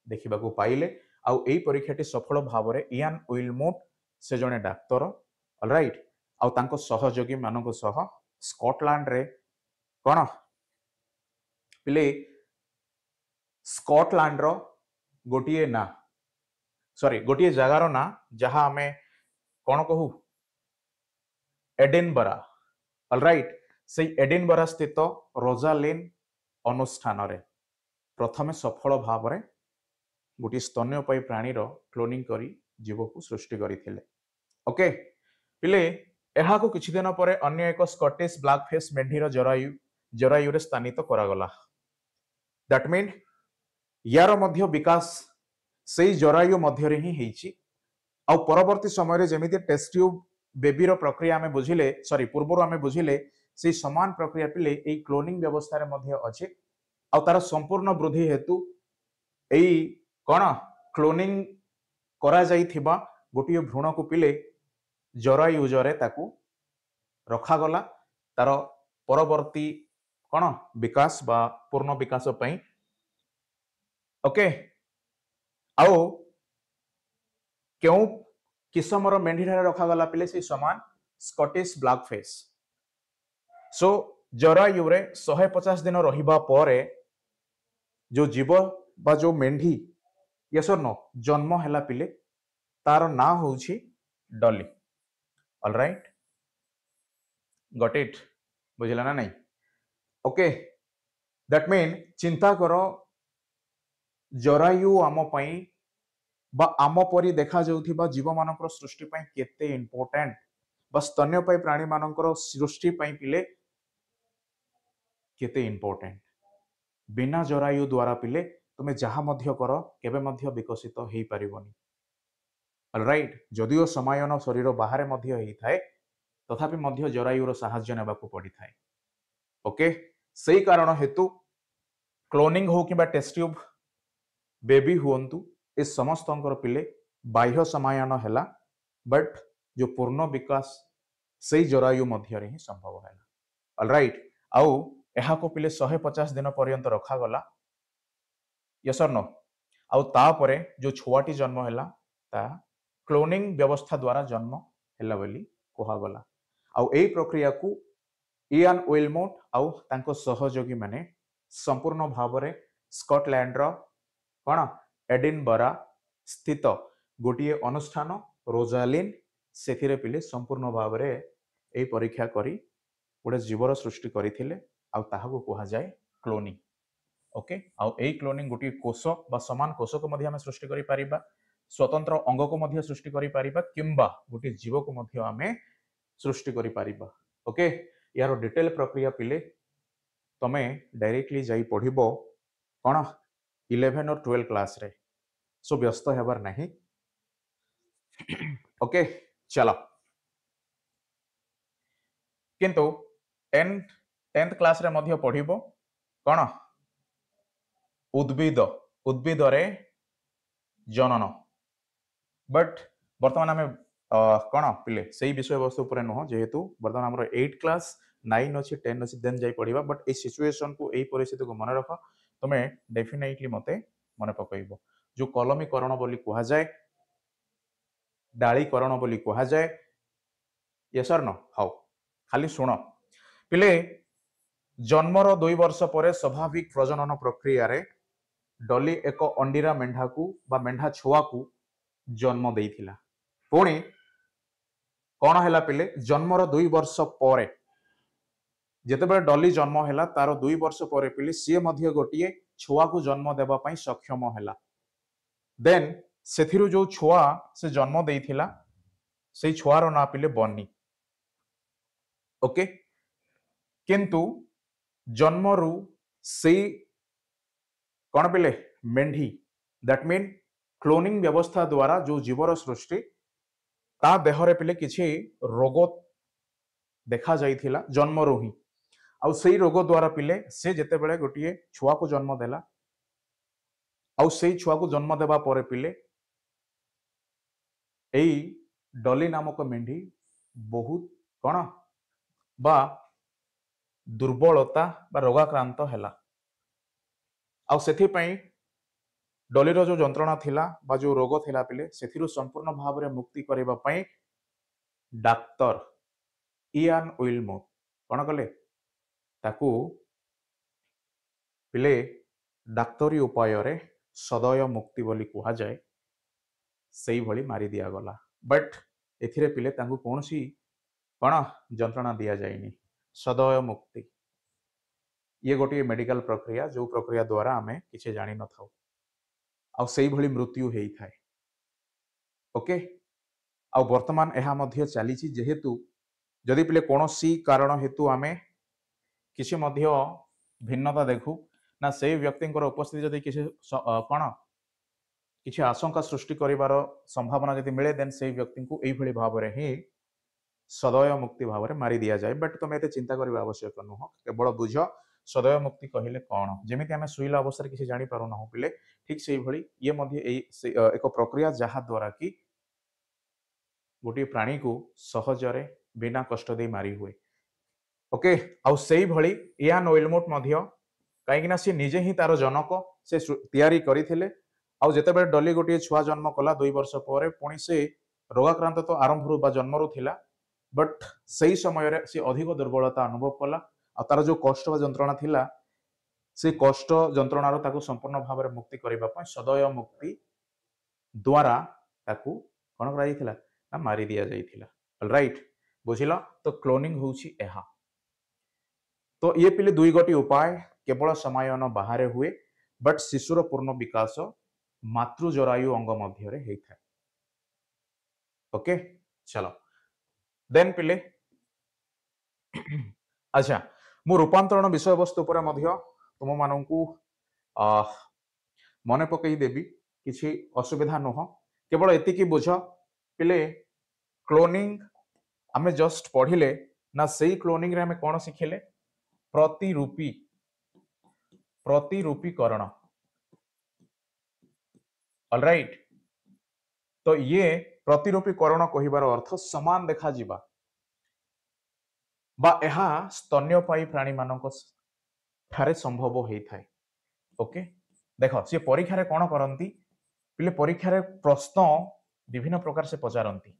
देखा पाइले आउ एई परीक्षाटी सफल भाव में इयान विलमोट से जड़े डाक्तर ऑलराइट आउ तांको सहयोगी मानक सह स्कॉटलैंड रे कौन पिले स्कॉटलैंड रो गोटे ना सॉरी गोटे जगार ना जहाँ आमे कौन कहू एडिनबरा ऑलराइट से एडिनबरा स्थित रोजालिन अनुष्ठान रे प्रथमे सफल भाव में गोटे स्तन्यपायी प्राणीर क्लोनिंग करी जीव को सृष्टि करथिले ओके पिले एहा को किछि दिन परे अन्य एक स्कॉटिश ब्लैक फेस मेंढीर जरायु रे स्थानित करागला दैट मीन यार मध्य विकास सेई जरायु मध्य रे ही हेछि आ परवर्ती समय रे जेमिति टेस्ट ट्यूब बेबीर प्रक्रिया आमे बुझिले सॉरी पूर्वरु आमे बुझिले से समान प्रक्रिया पिले एई क्लोनिंग व्यवस्था रे मध्य अछि आ तार संपूर्ण वृद्धि हेतु एई कौन क्लोनिंग करा जाइथिबा गोटे भ्रूण को पिले जरायुजरे ताकू रखागला तार परवर्ती कौन विकास बा पूर्ण विकास पई ओके आओ क्यों किसमर मेंढीरा रखागला पिले से समान स्कॉटिश ब्लैक फेस सो जरायु रे 150 दिन रहिबा परे जो जीव बा जो मेंढी यस और नो जन्म हैला पिले तार ना होउछि डॉली ऑलराइट गॉट इट बुझिला ना नहीं ओके दैट मीन चिंता करो जरायु आम पई बा आम परी देखा जाउथिबा जीव मानकर सृष्टि पई केते इंपोर्टेंट बा स्तन्यपायी प्राणी मानकर सृष्टि पई पिले केते इंपोर्टेंट बिना जरायु द्वारा पिले तुमे जहा मध्य कर केबे मध्य विकसित हेई परिबनी ऑलराइट जदियो समायन शरीर बाहर मध्य हेई थाए तथापि मध्य जरायुर साहाय्य नेबाकू पड़ी थाए ओके सही कारण हेतु क्लोनिंग हो कि टेस्ट ट्यूब बेबी हुंतु ए समस्त पिले बाह्य समायन हैला बट जो पूर्ण विकास सही जरायु मध्य रे ही संभव है ऑलराइट आउ एहा को पिले 150 दिन पर्यंत रखा गला यस और नो आउ तापरे जो छुआटी जन्म हैला ता क्लोनिंग व्यवस्था द्वारा जन्म हैला बोली कहा गला आउ एई प्रक्रिया को इयान विलमोट आउ तांको सहयोगी माने संपूर्ण भाव में स्कॉटलैंड रो कौन एडिनबरा स्थित गोटे अनुष्ठान रोजालिन से पिले संपूर्ण भाव में यही परीक्षा करी गोटे जीवर सृष्टि करथिले आउ ताहाको कहा जाए क्लोनिंग ओके आउ एई क्लोनिंग गोटे कोष बा समान कोष को मध्य हमें सृष्टि करि परिबा स्वतंत्र अंग को मध्य सृष्टि करि परिबा किंबा गोटे जीव को मध्य हमें सृष्टि करि परिबा ओके यार डिटेल प्रक्रिया पिले तमे डायरेक्टली जाई पढ़िबो कौन 11 और 12 क्लास रे सो व्यस्त हेबार नहीं ओके चलो किंतु 10th क्लास रे मध्य पढ़िबो कौन उद्भिद उद्भिद रे जनन बट वर्तमान आम कौन पिले से विषय वस्तु पर नुह जेहेतु बर्तमान आम 8 क्लास 9 अच्छी 10 अच्छी देन जाई पढ़िबा बट ए सिचुएशन को ए परिस्थिति को मन रख तुमे डेफिनेटली मते मन पकइबो जो कलमीकरण बोली कहा जाए डालीकरण बोली कहा जाए यस और नो हाउ खाली सुन पिले जन्मर 2 वर्ष पर स्वाभाविक प्रजनन प्रक्रिया रे डॉली एक अंडीरा मेंढा को बा मेंढा छुआ को जन्म देइथिला पुणी कौन हैला पिले जन्मर 2 वर्ष पर जेतेबेले डॉली जन्म हैला तार 2 वर्ष पर पिले सी मध्य गोटे छुआ को जन्म देबा पई सक्षम हैला देन सेथिरु जो छुआ से जन्म देइथिला से छुआर ना पिले बन्नी ओके किंतु जन्मरु से कौन पिले मेंढी दैट मीन क्लोनिंग व्यवस्था द्वारा जो जीवर सृष्टि ता देहरे पिले किछि रोग देखा जाइथिला जन्मरु ही आउ सेई रोग द्वारा पिले से जेते बेले गोटिए छुआ को जन्म देला आउ सेई छुआ को जन्म देबा परे पिले एई डली नामक मेंढी बहुत कण बा दुर्बलता बा रोगाक्रांत हैला आउ सेथि पई डलीर जो जंत्रणा थिला बा जो रोग थिला पिले सेथिरु संपूर्ण भाव में मुक्ति करबा पई डाक्टर इयान विल्मोर कौन कले ताकू पिले डाक्तरी उपाय रे सदय मुक्ति बोली कहा जाए सही भली मारी दिया गला बट एथिरे पिले तांकू कोनसी कौन जंत्रणा दिया जायनी सदय मुक्ति ये गोटे मेडिकल प्रक्रिया जो प्रक्रिया द्वारा आमे किछि जानि न थाउ आ सही भली मृत्यु हेई थाए ओके आ वर्तमान एहा मध्य चलीछि जेहेतु जदि पिले कोनोसी कारण हेतु आमे किछि मध्य भिन्नता देखु ना से व्यक्ति उपस्थिति जदि किछि कौन किछि आशंका सृष्टि करिवार संभावना जदि मिले देन से व्यक्ति को एई भली भाव रे ही सदय मुक्ति भाव रे मारी दिया जाए बट तुम एते चिंता करबा आवश्यक नुह केवल बुझ सदय मुक्ति कहले कौन जेमिति आमे सुइला अवस्था किछि जानि पारो न पिले ठीक सेही भली ये मध्य एक प्रक्रिया जहा द्वारा कि गोटे प्राणी को सहजरे बिना कष्ट दे मारी हुए ओके आउ सेही भली इयान विल्मोट मध्य कहीं सी निजे ही तार जनक से तैयारी करथिले आउ जेतेबेले डली गोटे छुआ जन्म कला 2 वर्ष पर पुणी से रोगाक्रांत तो आरंभ बा जन्मरु थिला बट सही समय रे से अधिक दुर्बलता अनुभव कला आ तार जो कष्ट बा जंत्रणा थिला से कष्ट जंत्रणा रो ताकू संपूर्ण भाव में मुक्ति करबा पय सदय मुक्ति द्वारा ताकू कोन करा जायथिला ना मारी दिया जायथिला ऑलराइट बुझिला तो क्लोनिंग होउची एहा तो ये पिले दुई गोटी उपाय केवल समायन बाहर हुए बट शिशुर पूर्ण विकास मातृ जरायु अंग मध्य रे हेई थाए ओके चलो देन पिले अच्छा मु रूपांतरण विषय वस्तु पर मध्य तुम माननकु मने पकई देबी किछि असुविधा नुह केवल एतिकी बुझ पिले क्लोनिंग आमे जस्ट पढ़िले ना सेई क्लोनिंग रे आमे कोन सिखिले प्रतिरूपीकरण ऑलराइट तो ये प्रतिरूपीकरण कहिबार अर्थ समान देखा जिबा बा एहा स्तन्यपायी प्राणी मानक ठारे संभव हेई थाए ओके देखो से परीक्षा रे कोन करंती पिले परीक्षा रे प्रश्न विभिन्न प्रकार से पचारंती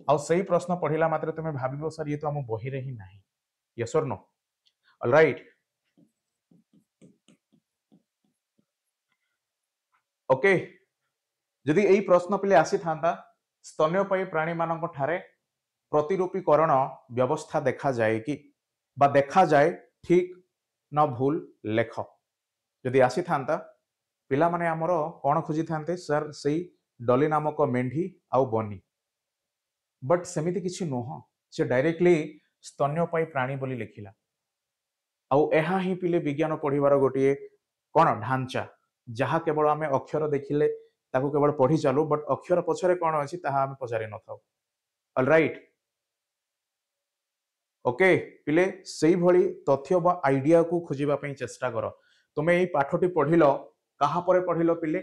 आ सही प्रश्न पढ़िला मात्र तुम भाबिबो सर ये तो हम बही रे ही नाही यस और नो ऑलराइट ओके जदि एई प्रश्न पिले आसी थांता स्तन्यपायी प्राणी मानक ठारे प्रतिरूपीकरण व्यवस्था देखा जाए कि बा देखा जाए ठीक न भूल लेख जदि आसी थांता पिला माने हमर कोन खोजी थांते सर सेई डली नामक मेंढी आउ बनी बट सेमिति किछि नोह से डायरेक्टली स्तन्यपायी प्राणी बोली लिखिला आउ एहा ही पिले विज्ञान पढ़िबार गोटे कोन ढांचा जहा केवल आमे अक्षर देखिले ताकू केवल पढ़ी चालू बट अक्षर पछरे कोन अछि ताहा आमे पचारि न थाउ ऑलराइट ओके पिले सेही भली तथ्य बा आइडिया को खोजिबा पई चेष्टा करो तुमे एई पाठटी पढ़िलो कहा परे पढ़िलो पिले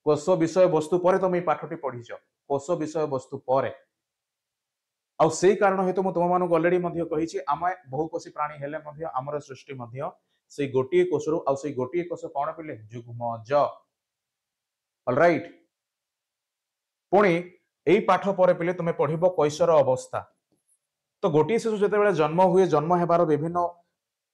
कोश विषय वस्तु परे तुम एई पाठटी पढ़िছো कोश विषय वस्तु परे आ सेही कारण हेतु मु तुम मानु ऑलरेडी मध्य कहिछि आमे बहुकोशी प्राणी हेले मध्य हमर सृष्टि मध्य सेई गोटिए कोशरु आ सेई गोटिए कोश कोन पिले जुग्मज ऑलराइट पुणी एई पाठ परे पिले तुमे पढ़िबो कैशोर अवस्था तो गोटे शिशु जिते जन्म हुए जन्म हेबार विभिन्न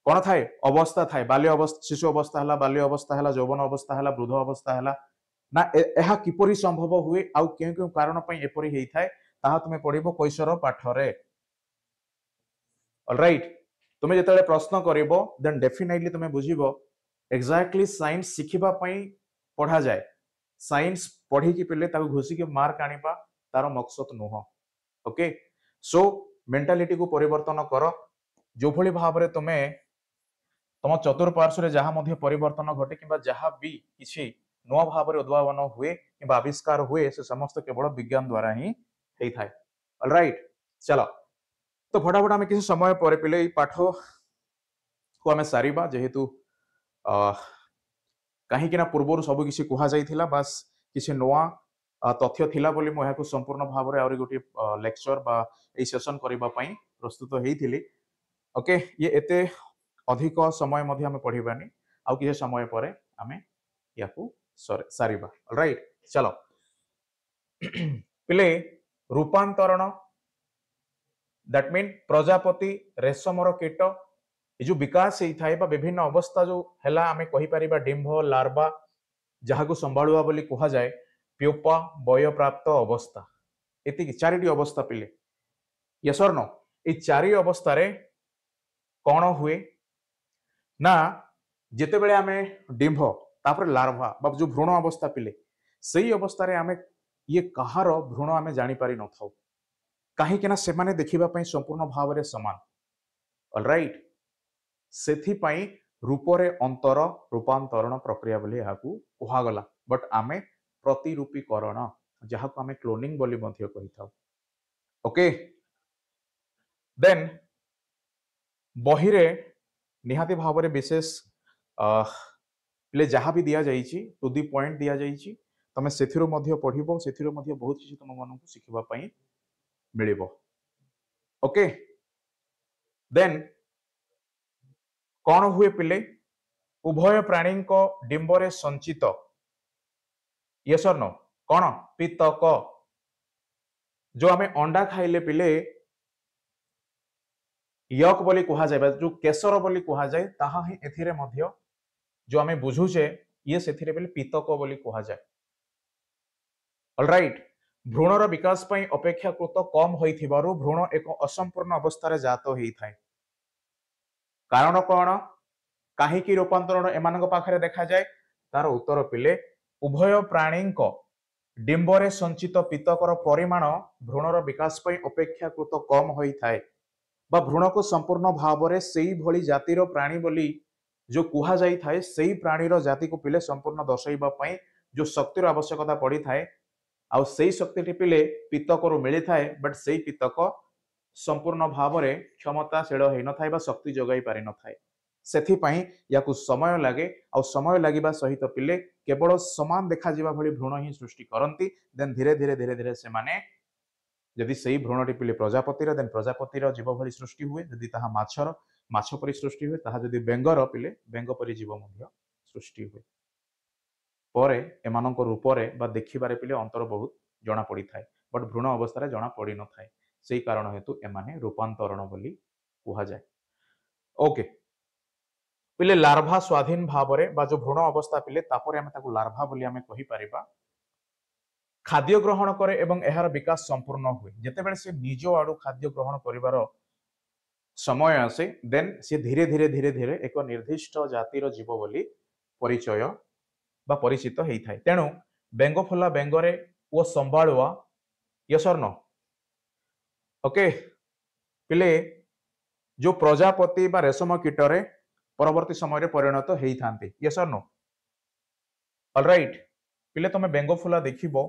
कौन थाए अवस्था थाए बाल्य अवस्था शिशु अवस्था है बाल्य अवस्था है यौवन अवस्था है वृद्ध अवस्था है ना यह किपरि संभव हुए आउ क्यों क्यों कारण पई एपरि हेई थाए ताहा तुमे पढ़िबो कैशोर पाठरे ऑलराइट तुमे जेतेबेले प्रश्न करिवो देन डेफिनेटली तुमे बुझिबो एक्जाक्टली साइंस शिखिबा पई पढ़ा जाए साइंस पढ़ी कि पिले ताको घोसी के मार्क आनिबा तार मकसद नुह ओके सो मेंटालिटी को परिवर्तन कर जो भली भाव रे तुमे तुम चतुर्पार्श्व रे जहा मध्य परिवर्तन घटे किबा जहा भी किछि नुआ भाव रे उद्भावन हुए किबा आविष्कार हुए से समस्त केवल विज्ञान द्वारा ही ହେଇଥାଏ। ऑलराइट, चलो तो फटाफट आम किसी समय पर पिले पाठ को आम सारिबा जेहेतु कहीं पूर्व सब किसी कहुला बास किसी नुआ तथ्य थिला बोली मैं यहाँ संपूर्ण भाव में गोटे लेक्चर बा ए सेशन करने प्रस्तुत होती। ओके, ये एते अधिक समय आम पढ़ानी आउ किसी समय पर आम या सारिबा। ऑलराइट, चलो पिले रूपांतरण दैट मीन प्रजापति रेशमर कीट ये जो विकास होता है विभिन्न अवस्था जो है आम कहीपर डिंभ लार्वा जहाँ को संभालुआ बोली कह जाए प्योपा वयप्राप्त अवस्था एति चारिटी अवस्था पिले यस और नो ये चारि अवस्था रे कौन हुए ना जिते बड़े आम डिंभ तापर लार्वा बा जो भ्रूण अवस्था पिले सही अवस्था आम ये कहार भ्रूण आम जापर न था कहीं से माने देखा संपूर्ण भाव में समान। ऑलराइट, सेथिपाई रूपरे अंतर रूपांतरण प्रक्रिया बोली यहाँ कहुगला बट आमे प्रतिरूपीकरण जहाँ को आमे क्लोनिंग बोली मध्य कही था। ओके, देन बहिरे निहाती भाव में विशेष ले जहाँ भी दिया जाइए टू दी पॉइंट दिया जाइए तमें से पढ़ो से बहुत किसी तुम मन शिखापी मिल। ओके, देन कौन हुए पिले उभय प्राणी को डिंबरे संचित यस और नो कौन पितक जो आम अंडा खाइले पिले यक बोली कह जाए जो केसर बोली कह जाए ताहा ही एथिरे मध्य जो आम बुझुचे ये से पितक बोली कह जाए। ऑलराइट, भ्रूणर विकास पई अपेक्षाकृत कम होइथिबारु भ्रूण एक असंपूर्ण अवस्था जात होता है। कारण कौन कहीं रूपांतरण एमान पाखे देखा जाए तार उत्तर पिले उभय प्राणी डिंबरे संचित पितकर परिमाण भ्रूणर विकास पई अपेक्षाकृत कम होता है बा भ्रूण को संपूर्ण भाव में से भली जातिर प्राणी बोली जो कह जाए से प्राणीर जाति को पिले संपूर्ण दर्शाइबा जो शक्तिर आवश्यकता पड़ी थाए आउ से शक्ति पिले पितक मिली थाए बट से पितक संपूर्ण भाव में क्षमताशील हो न था शक्ति जगाई पारि न थाए सेथिपाई या समय लगे आ समय लगे सहित पिले केवल समान देखा भली भ्रूण ही सृष्टि करती देन धीरे धीरे धीरे धीरे से माने यदि से भ्रूणटी पिले प्रजापतिर देन प्रजापतिर जीव भली सृष्टि हुए यदि ताहा माछर माछ परी सृष्टि हुए ताहा यदि बेंगर पिले बेंग परी जीव मध्य सृष्टि हुए परे एमानक रूपरे बा देखिबारे पिले अंतर बहुत जना पड़ी थाए बट भ्रूण अवस्था जना पड़ी न थाए से कारण हेतु एमाने रूपांतरण बोली कह जाए। ओके, पिले लार्भा स्वाधीन भाव में बा जो भ्रूण अवस्था पिले तापर आमे ताकू लार्भा बोली आमे कहि परिबा खाद्य ग्रहण करे एवं एहार विकास संपूर्ण हुए जेतेबेले से निज आड़ू खाद्य ग्रहण करिवार समय आसे देन से धीरे धीरे धीरे धीरे एक निर्दिष्ट जातिर जीव बोली परिचय बा परिचित होता है। तेणु बेंगफुला बेंगरे वो संभालुआ यस और नो। ओके, पिले जो प्रजापति बा रेशम कीटरे परवर्ती समय परिणत होता यस और नो। ऑलराइट, पिले तुम बेंगफुला देखिबो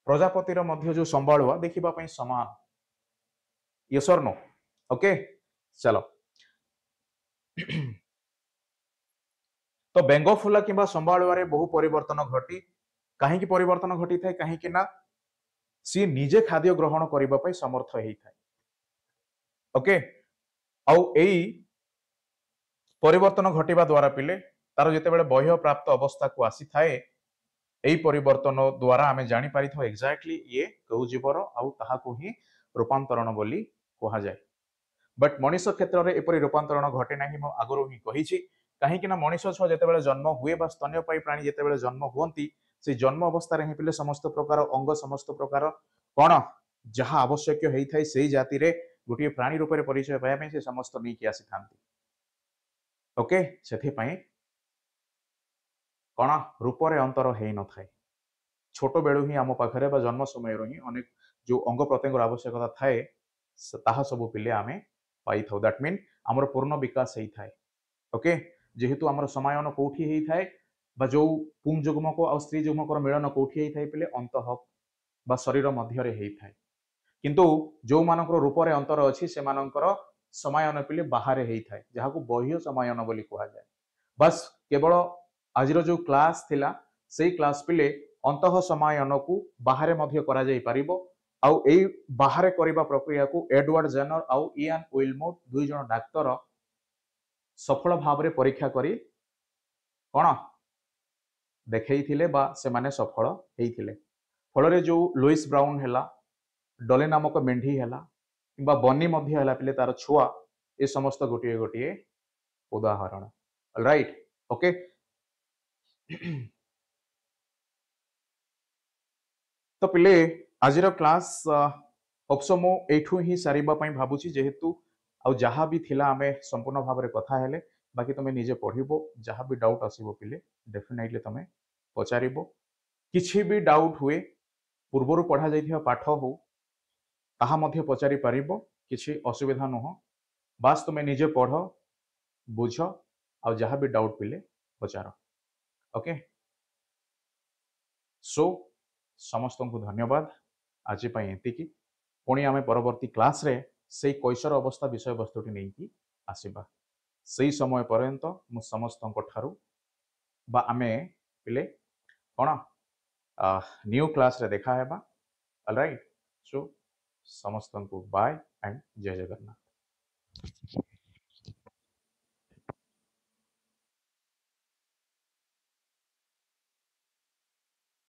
प्रजापतिर मध्य जो संभालुआ देखा समान यस और नो। ओके, चलो तो बेंगफुला किंबा संभालुआ बहु परिवर्तन घटी कहीं परिवर्तन घटी थाए कहीं सी निजे खाद्य ग्रहण करने समर्थ होता है। ओके, आउ एई परिवर्तन घटिबा द्वारा पिले तार जितेबाला बह्य प्राप्त अवस्था को आसी थाए एई परिवर्तन द्वारा आमे जानी पारि था एक्जाक्टली ये कौ जीवर आउ ताहाको ही रूपांतरण बोली कहा जाए। बट मनीष क्षेत्र में एपरी रूपांतरण घटे ना मु आगु ही कही कहीं मनीष छुआ जितेबाला जन्म हुए बा स्तन्यपायी प्राणी जितेबाला जन्म हुअंती से जन्म अवस्था ही पिले समस्त प्रकार अंग समस्त प्रकार कौन जहाँ आवश्यक होता है से जाति रे गोटे प्राणी रूप में परिचय पाइबा से समस्त नहीं आसी था। ओके, से कौन रूपरे अंतर हो न थाए छोट बेलू ही आम पाखे जन्म समय ही अनेक जो अंग प्रत्यंग आवश्यकता थाए ताहा सब पिले आमे पाई था दैट मीन आमर पूर्ण विकास होता है। ओके, जेहेतु आमर समायन कौटी होता है बा जो पुंग जुग्मक आ स्त्री जुग्मकर मिलन कौटी होता है पिले अंत बा शरीर मध्य होता है किंतु जो मानकर रूप रे अंतर अछि से मानकर समायन पिले बाहर होता है जहाँ को बह्य समायन बोली कहा जाए। बस केवल आज जो क्लास थिला से क्लास पिले अंतः समायन को बाहर मध्य करा जाई परिबो आउ एई बाहर करिबा प्रक्रिया को एडवर्ड जेनर आउ इयान विलमोट दुई जन डाक्तर सफल भाव में परीक्षा करी कौन देखैथिले बा से माने सफल हेइथिले। फल जो लुइस ब्राउन हैला डले नामक मेंढी हैला किंबा बनी मध्य हैला पिले तार छुआ ए समस्त गोटे गोटे उदाहरण। राइट ओके तो पिले आज क्लास अवश्य मु एठू ही सारिबा पई भाबुची जेहेतु आउ जहाँ भी थिला आमे संपूर्ण भाव में कथा हेले बाकी तुम निजे पढ़िबो जहाँ भी डाउट आसीबो पिले डेफिनेटली तुम पचारिबो किछि भी डाउट हुए पूर्वर पढ़ा जाइथिबा पाठ हो ताहा मध्य पचारि पारिबो किछि असुविधा नुह बास तुम निजे पढ़ बुझ आ जहाँ भी डाउट पिले पचार। ओके सो समस्त को धन्यवाद आज एतिकी पुणी आमे परवर्ती क्लास रे से कैशोर अवस्था विषय वस्तुटी नहीं कि आसीबा से समय पर्यंत मु समस्त ठारू बा आमे पिले कौन न्यू क्लास रे देखा हेबा। ऑलराइट सो समस्त को बाय एंड जय जगन्नाथ।